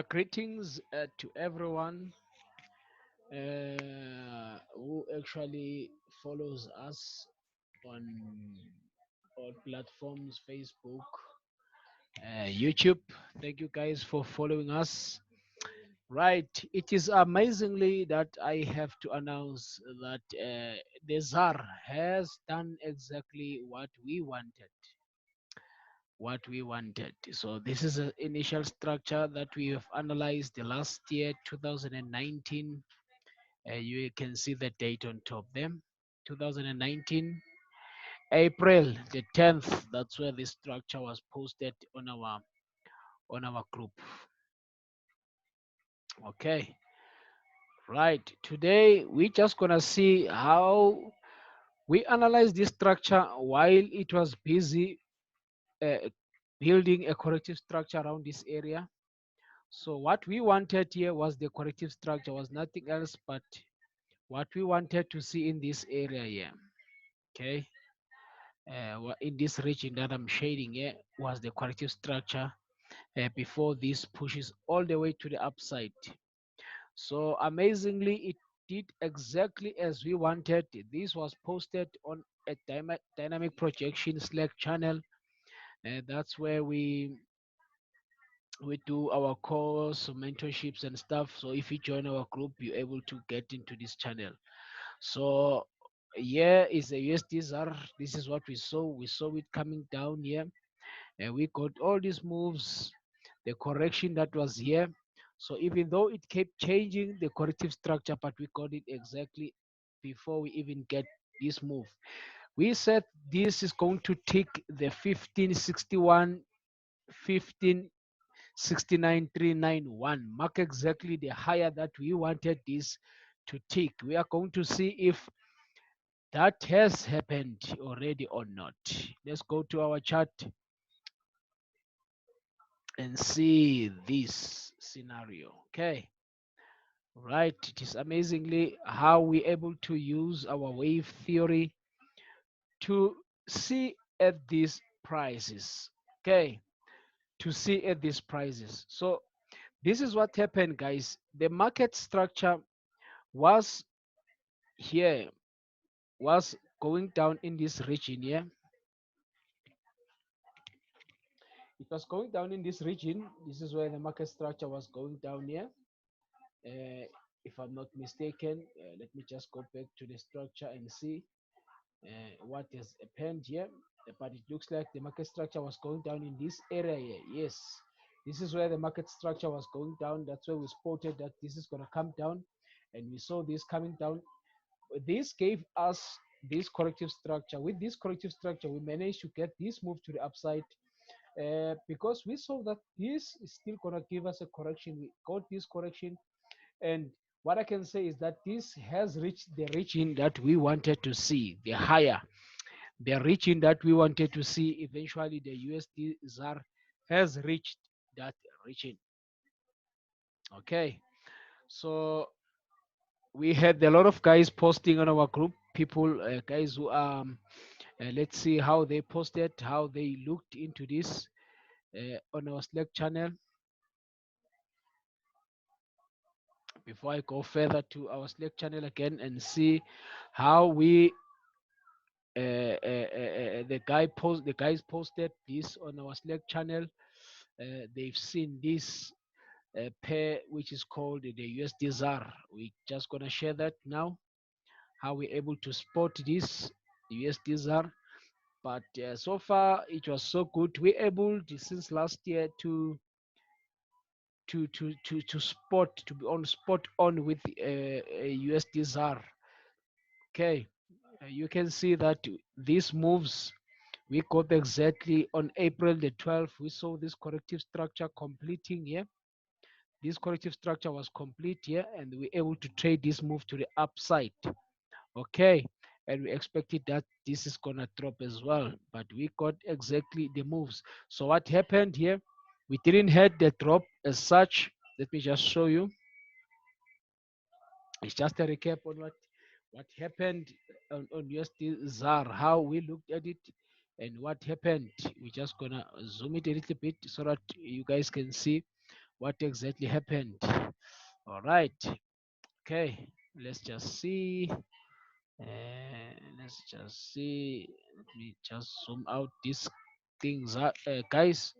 Greetings to everyone who actually follows us on all platforms, Facebook, YouTube. Thank you guys for following us. Right, it is amazingly that I have to announce that the Tsar has done exactly what we wanted. What we wanted. So this is an initial structure that we have analyzed the last year, 2019. You can see the date on top there, 2019, April the 10th. That's where this structure was posted on our group. Okay, right. Today we're just gonna see how we analyze this structure while it was busy uh, building a corrective structure around this area. So what we wanted here was the corrective structure, was nothing else but what we wanted to see in this area here. Okay, in this region that I'm shading here was the corrective structure before this pushes all the way to the upside. So amazingly, it did exactly as we wanted. This was posted on a dynamic projection Slack channel. That's where we do our course mentorships and stuff. So if you join our group, you're able to get into this channel. So here is the USDZR. This is what we saw. We saw it coming down here, and we got all these moves, the correction that was here. So even though it kept changing the corrective structure, but we got it exactly before we even get this move. We said this is going to tick the 1561, 1569391 mark, exactly the higher that we wanted this to tick. We are going to see if that has happened already or not. Let's go to our chart and see this scenario. Okay, right. It is amazingly how we able to use our wave theory to see at these prices. Okay, to see at these prices. So this is what happened, guys. The market structure was here, was going down in this region here. It was going down in this region. This is where the market structure was going down here. If I'm not mistaken, let me just go back to the structure and see what has happened here. But it looks like the market structure was going down in this area here. Yes, this is where the market structure was going down. That's where we spotted that this is going to come down, and we saw this coming down. This gave us this corrective structure. With this corrective structure, we managed to get this move to the upside because we saw that this is still going to give us a correction. We got this correction, and what I can say is that this has reached the region that we wanted to see, the higher, the region that we wanted to see. Eventually, the USD ZAR has reached that region. Okay, so we had a lot of guys posting on our group, people, guys who let's see how they posted, how they looked into this on our Slack channel. Before I go further to our Slack channel again and see how we the guys posted this on our Slack channel. They've seen this pair which is called the USD ZAR. We just gonna share that now. How we able to spot this USD ZAR. But so far it was so good. We able to, since last year to spot, to be on spot on with USD ZAR. Okay, you can see that these moves we got exactly on April the 12th. We saw this corrective structure completing here. This corrective structure was complete here, and we were able to trade this move to the upside. Okay, and we expected that this is gonna drop as well, but we got exactly the moves. So what happened here? We didn't have the drop as such. Let me just show you. It's just a recap on what happened on USD ZAR, how we looked at it, and what happened. We're just gonna zoom it a little bit so that you guys can see what exactly happened. All right. Okay. Let's just see. Let's just see. Let me just zoom out these things, guys,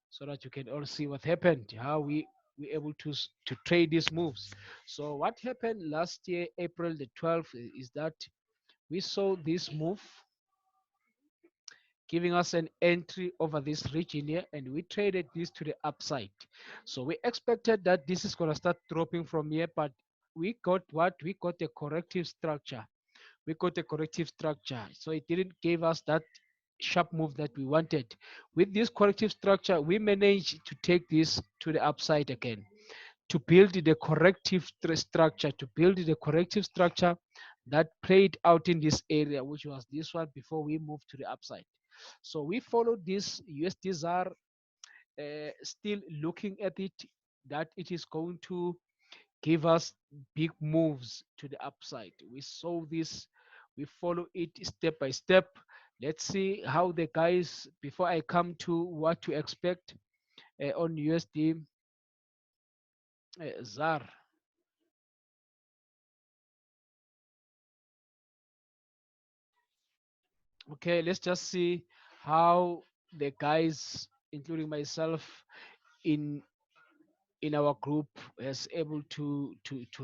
so that you can all see what happened. How we able to to trade these moves. So what happened last year, April the 12th, is that we saw this move giving us an entry over this region here, and we traded this to the upside. So we expected that this is going to start dropping from here, but we got what we got a corrective structure. We got a corrective structure, so it didn't give us that sharp move that we wanted. With this corrective structure, we managed to take this to the upside again, to build the corrective structure, to build the corrective structure that played out in this area, which was this one, before we moved to the upside. So we followed this USDZAR, still looking at it, that it is going to give us big moves to the upside. We saw this, we follow it step by step. Let's see how the guys, before I come to what to expect on USD ZAR. Okay, let's just see how the guys, including myself, in our group is able to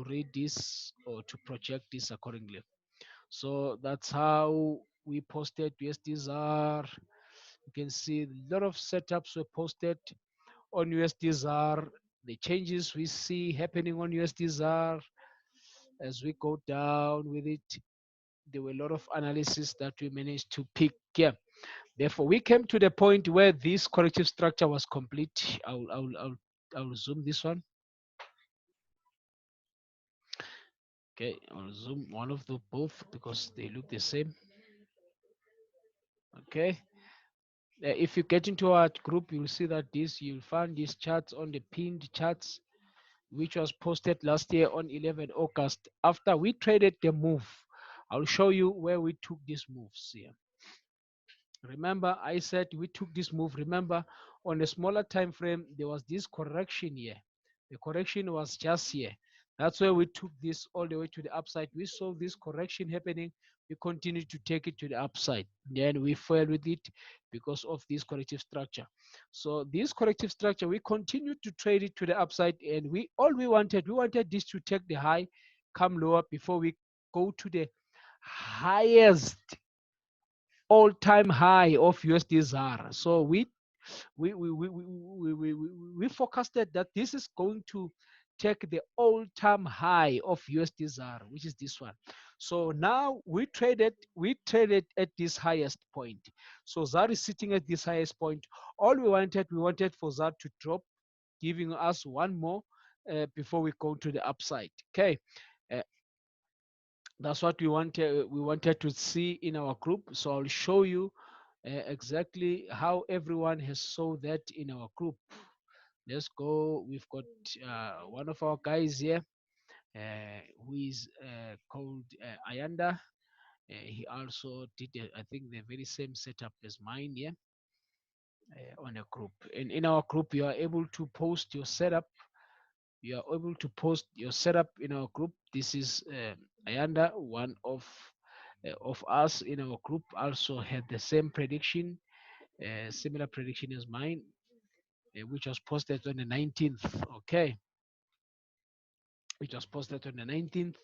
read this or to project this accordingly. So that's how we posted USDZAR. You can see a lot of setups were posted on USDZAR. The changes we see happening on USDZAR as we go down with it. There were a lot of analysis that we managed to pick here. Therefore, we came to the point where this corrective structure was complete. I'll zoom this one. Okay, I'll zoom one of the both because they look the same. Okay. If you get into our group, you'll see that you'll find these charts on the pinned charts, which was posted last year on 11 August. After we traded the move, I'll show you where we took these moves here. Remember, I said we took this move. Remember, on a smaller time frame, there was this correction here. The correction was just here. That's where we took this all the way to the upside. We saw this correction happening. We continued to take it to the upside. Then we fell with it because of this corrective structure. So this corrective structure, we continued to trade it to the upside, and we wanted this to take the high, come lower before we go to the highest all-time high of USD ZAR. So we forecasted that this is going to take the all-time high of USD ZAR, which is this one. So now we traded at this highest point. So ZAR is sitting at this highest point. All we wanted for ZAR to drop, giving us one more before we go to the upside. Okay. Uh, that's what we wanted to see in our group. So I'll show you exactly how everyone has saw that in our group. Let's go. We've got one of our guys here who is called Ayanda. He also did, I think, the very same setup as mine here on a group. And in our group, you are able to post your setup. You are able to post your setup in our group. This is Ayanda, one of us in our group, also had the same prediction, similar prediction as mine, which was posted on the 19th. Okay, which was posted on the 19th.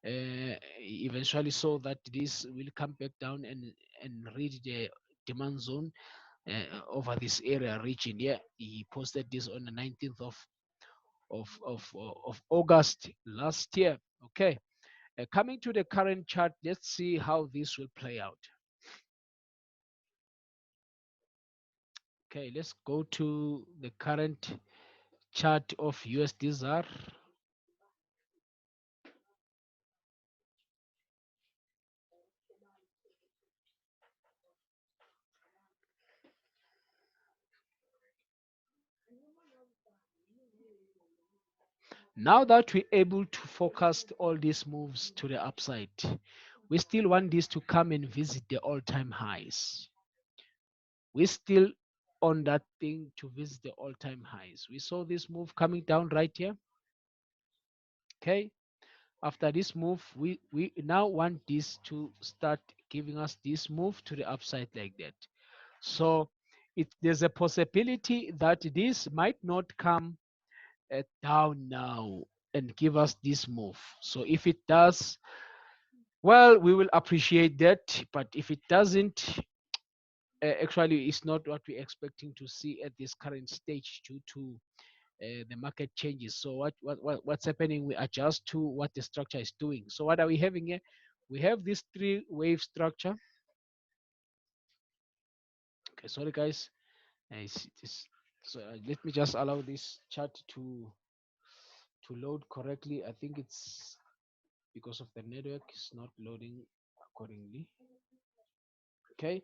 Eventually saw that this will come back down and reach the demand zone over this area region. Yeah, he posted this on the 19th of August last year. Okay, coming to the current chart, let's see how this will play out. Okay, let's go to the current chart of USDZAR. Now that we're able to forecast all these moves to the upside, we still want this to come and visit the all-time highs. We still on that thing to visit the all-time highs. We saw this move coming down right here. Okay. After this move, we now want this to start giving us this move to the upside like that. So there's a possibility that this might not come down now and give us this move. So if it does, well, we will appreciate that. But if it doesn't, actually, it's not what we're expecting to see at this current stage due to the market changes. So what's happening? We adjust to what the structure is doing. So what are we having here? We have this three wave structure. Okay, sorry guys. So let me just allow this chart to load correctly. I think it's because of the network is not loading accordingly. Okay,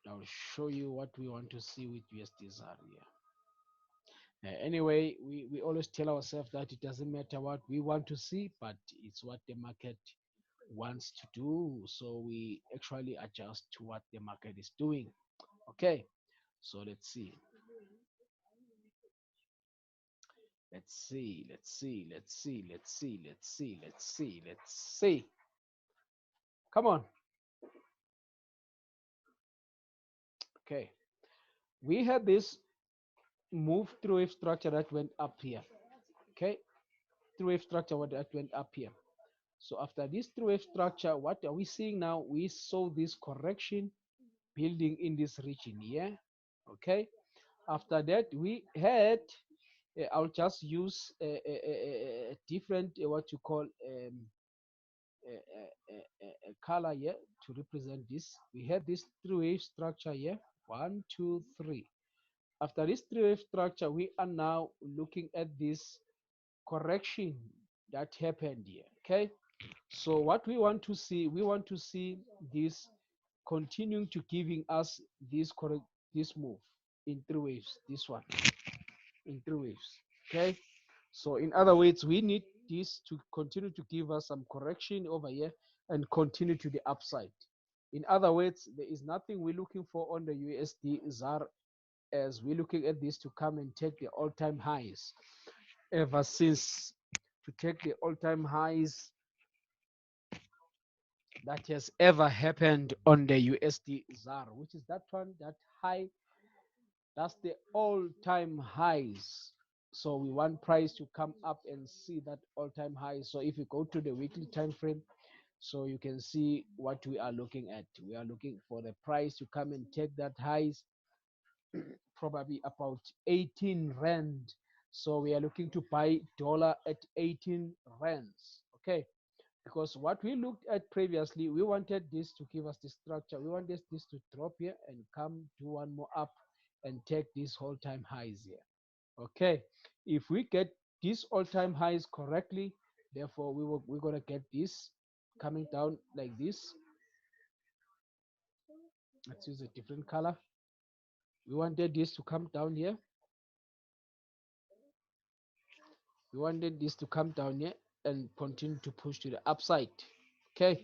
I'll show you what we want to see with USDZAR here. Anyway, we always tell ourselves that it doesn't matter what we want to see, but it's what the market wants to do. So we actually adjust to what the market is doing. Okay, so let's see. Let's see, let's see, let's see, let's see, let's see, let's see, let's see. Come on. Okay, we had this move through wave structure that went up here. Okay, through wave structure that went up here. So after this through wave structure, what are we seeing now? We saw this correction building in this region here. Okay, after that we had I'll just use a different what you call a color here to represent this. We have this three wave structure here. One, two, three. After this three wave structure, we are now looking at this correction that happened here. Okay. So what we want to see this continuing to giving us this correct this move in three waves. This one in three waves. Okay. So in other words, we need this to continue to give us some correction over here and continue to the upside. In other words, there is nothing we're looking for on the USD ZAR as we're looking at this to come and take the all-time highs. Ever since to take the all-time highs that has ever happened on the USD ZAR, which is that one, that high, that's the all-time highs. So we want price to come up and see that all-time high. So if you go to the weekly time frame, so you can see what we are looking at. We are looking for the price to come and take that highs, probably about 18 rand. So we are looking to buy dollar at 18 rands. Okay, because what we looked at previously, we wanted this to give us the structure. We wanted this to drop here and come do one more up and take these all-time highs here. Okay, if we get these all-time highs correctly, therefore we're gonna get this coming down like this. Let's use a different color. We wanted this to come down here. We wanted this to come down here and continue to push to the upside. Okay,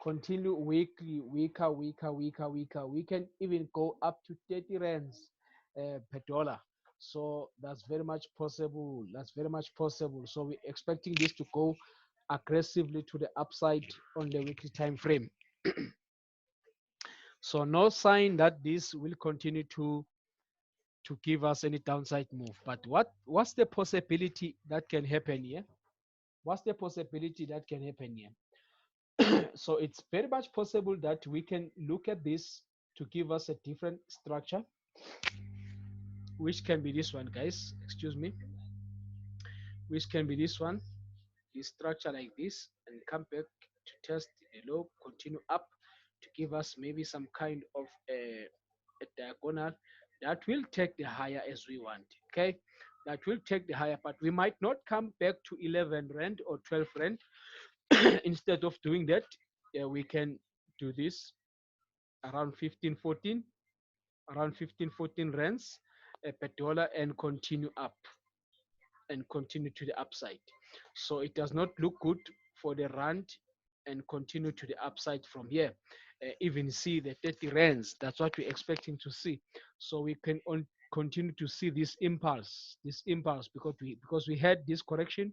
continue weekly, weaker, weaker, weaker, weaker. We can even go up to 30 rands per dollar. So that's very much possible. That's very much possible. So we're expecting this to go aggressively to the upside on the weekly time frame. So no sign that this will continue to give us any downside move. But what's the possibility that can happen here? What's the possibility that can happen here? So it's very much possible that we can look at this to give us a different structure, which can be this one, guys. Excuse me, which can be this one, this structure like this, and come back to test the low, continue up to give us maybe some kind of a diagonal that will take the higher as we want. Okay, that will take the higher, but we might not come back to 11 rand or 12 rand. Instead of doing that, we can do this around 15 14, around 15 14 rands per dollar and continue up and continue to the upside. So it does not look good for the rand and continue to the upside from here. even see the 30 rands. That's what we're expecting to see. So we can continue to see this impulse, because we had this correction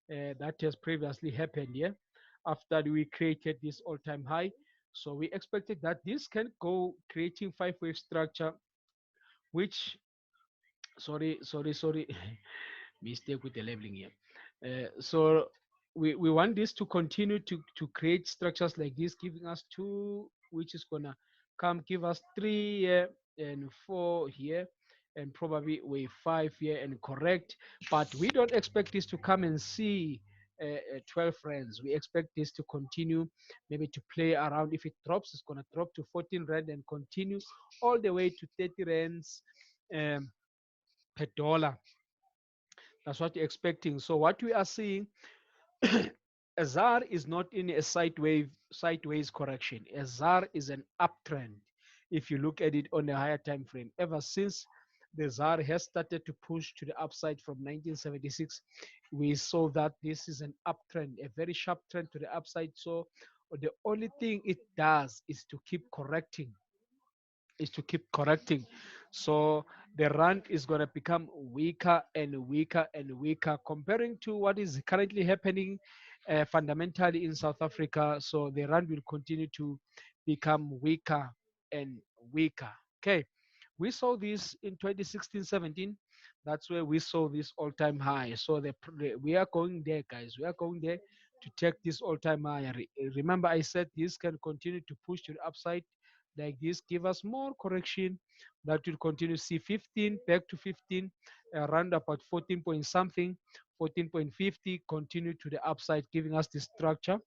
that has previously happened here after we created this all-time high. So we expected that this can go creating five-wave structure, which sorry mistake with the labeling here. So we want this to continue to create structures like this, giving us two, which is gonna come give us three here and four here, and probably wave five here and correct. But we don't expect this to come and see 12 rands. We expect this to continue, maybe to play around. If it drops, it's gonna drop to 14 rand and continue all the way to 30 rands um, per dollar. That's what you're expecting. So what we are seeing, Usdzar is not in a sideways correction. Usdzar is an uptrend. If you look at it on a higher time frame, ever since the ZAR has started to push to the upside from 1976, we saw that this is an uptrend, a very sharp trend to the upside. So the only thing it does is to keep correcting. So the rand is going to become weaker and weaker and weaker comparing to what is currently happening fundamentally in South Africa. So the rand will continue to become weaker and weaker. Okay. We saw this in 2016-17. That's where we saw this all-time high. So we are going there, guys. We are going there to take this all-time high. Remember, I said this can continue to push to the upside like this, give us more correction that will continue. See 15 back to 15, around about 14 point something, 14.50, continue to the upside, giving us this structure.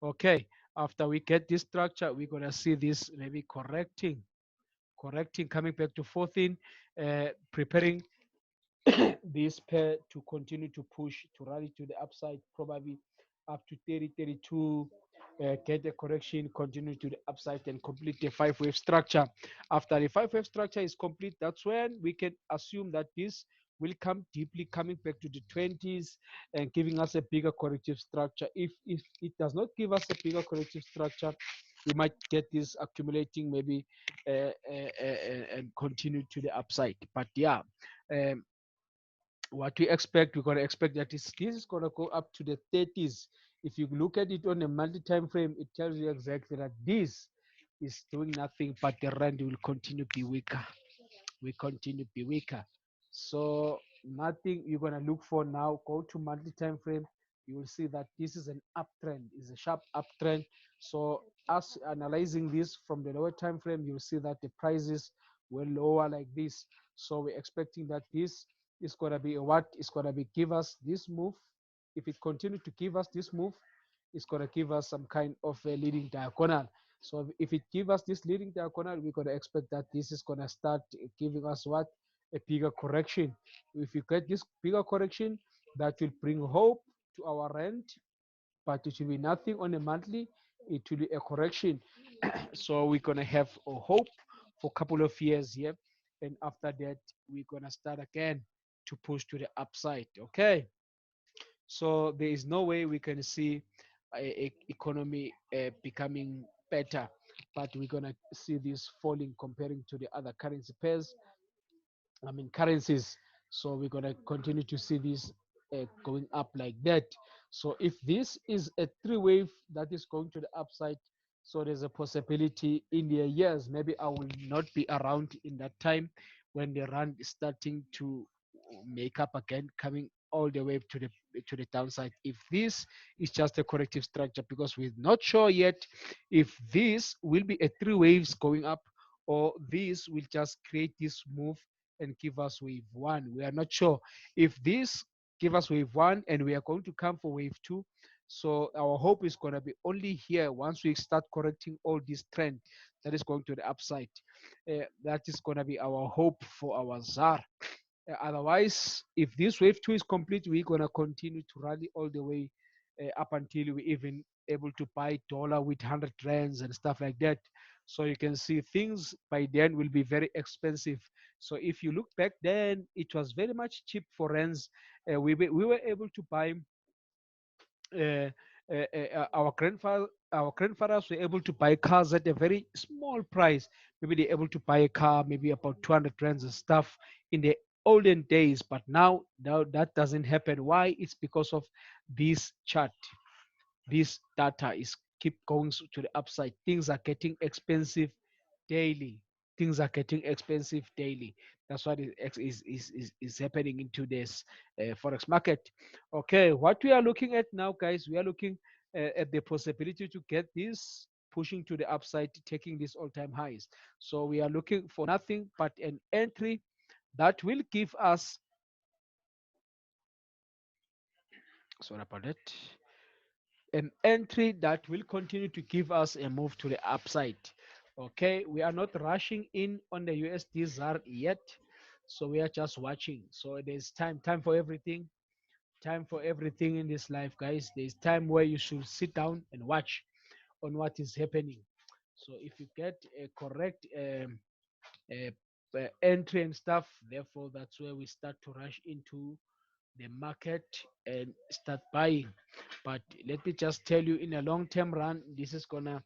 Okay, after we get this structure, we're gonna see this maybe correcting, coming back to 14, preparing this pair to continue to push to rally to the upside, probably up to 30, 32, get a correction, continue to the upside, and complete the five-wave structure. After the five-wave structure is complete, that's when we can assume that this will come deeply, coming back to the 20s and giving us a bigger corrective structure. If it does not give us a bigger corrective structure, we might get this accumulating maybe and continue to the upside. But yeah, um, what we expect, we're going to expect that this is going to go up to the 30s. If you look at it on a monthly time frame, it tells you exactly that this is doing nothing, but the rand will continue to be weaker. We continue to be weaker. So nothing you're going to look for now. Go to monthly time frame. You will see that this is an uptrend, is a sharp uptrend. So us analyzing this from the lower time frame, you will see that the prices were lower like this. So we're expecting that this is going to be what is going to be give us this move. If it continues to give us this move, it's going to give us some kind of a leading diagonal. So if it gives us this leading diagonal, we're going to expect that this is going to start giving us what? A bigger correction. If you get this bigger correction, that will bring hope to our rent, but it will be nothing on a monthly. It will be a correction. So we're going to have a hope for a couple of years here. And after that, we're going to start again to push to the upside. Okay. So there is no way we can see a economy becoming better, but we're gonna see this falling comparing to the other currency pairs. I mean currencies. So we're gonna continue to see this going up like that. So if this is a three wave that is going to the upside, so there's a possibility in the years maybe I will not be around in that time when the rand is starting to make up again, coming all the way to the downside. If this is just a corrective structure, because we're not sure yet if this will be a three waves going up or this will just create this move and give us wave one. We are not sure if this give us wave one and we are going to come for wave two. So our hope is going to be only here once we start correcting all this trend that is going to the upside. That is going to be our hope for our ZAR. Otherwise, if this wave two is complete, we're going to continue to rally all the way up until we even able to buy dollar with 100 rands and stuff like that. So you can see things by then will be very expensive. So if you look back then, it was very much cheap for rands. We were able to buy uh, our grandfathers were able to buy cars at a very small price. Maybe they're able to buy a car maybe about 200 rands and stuff in the olden days. But now that doesn't happen. Why? It's because of this chart. This data is keep going to the upside. Things are getting expensive daily. Things are getting expensive daily. That's what is happening into this forex market. Okay, what we are looking at now, guys, we are looking at the possibility to get this pushing to the upside, taking these all-time highs. So we are looking for nothing but an entry that will give us, sorry about that, an entry that will continue to give us a move to the upside. Okay, we are not rushing in on the USD ZAR yet, so we are just watching. So there's time for everything, time for everything in this life, guys. There's time where you should sit down and watch on what is happening. So if you get a correct uh, entry and stuff, therefore that's where we start to rush into the market and start buying. But let me just tell you, in a long term run, this is gonna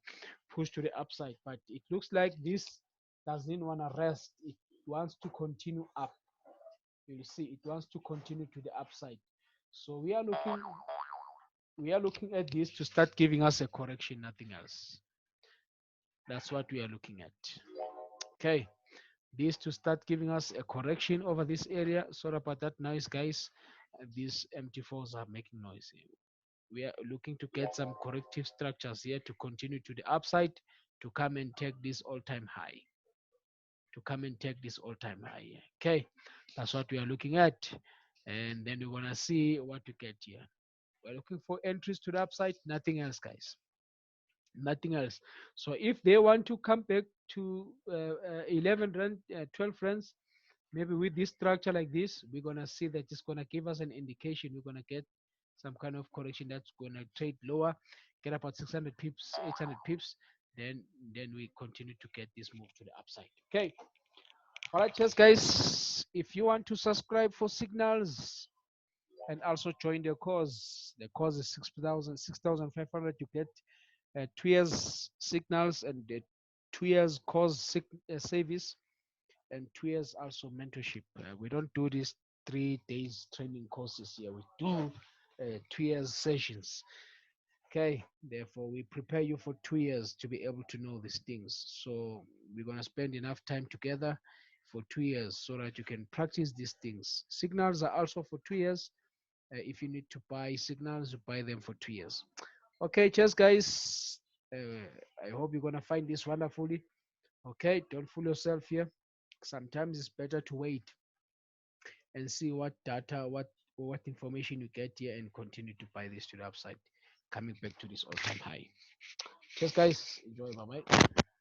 push to the upside. But it looks like this doesn't want to rest. It wants to continue up. You'll see it wants to continue to the upside. So we are looking at this to start giving us a correction, nothing else. That's what we are looking at. Okay. This to start giving us a correction over this area. Sorry about that noise, guys. These MT4s are making noise. We are looking to get some corrective structures here to continue to the upside, to come and take this all-time high, to come and take this all-time high here. Okay, that's what we are looking at, and then we're gonna see what we get here. We're looking for entries to the upside, nothing else, guys, nothing else. So if they want to come back to 11 rand, 12 rands, maybe with this structure like this, we're gonna see that it's gonna give us an indication. We're gonna get some kind of correction that's gonna trade lower, get about 600 pips, 800 pips. Then we continue to get this move to the upside. Okay. All right, yes, guys. If you want to subscribe for signals and also join the cause is 6,500. You get 2 years signals and 2 years cause service and 2 years also mentorship. We don't do these 3 days training courses here. We do 2 years sessions. Okay, therefore we prepare you for 2 years to be able to know these things. So we're gonna spend enough time together for 2 years so that you can practice these things. Signals are also for 2 years. If you need to buy signals, you buy them for 2 years. Okay, cheers, guys. I hope you're gonna find this wonderfully. Okay, don't fool yourself here. Sometimes it's better to wait and see what data, what information you get here, and continue to buy this to the upside, coming back to this all-time high. Cheers, guys. Enjoy. Bye bye.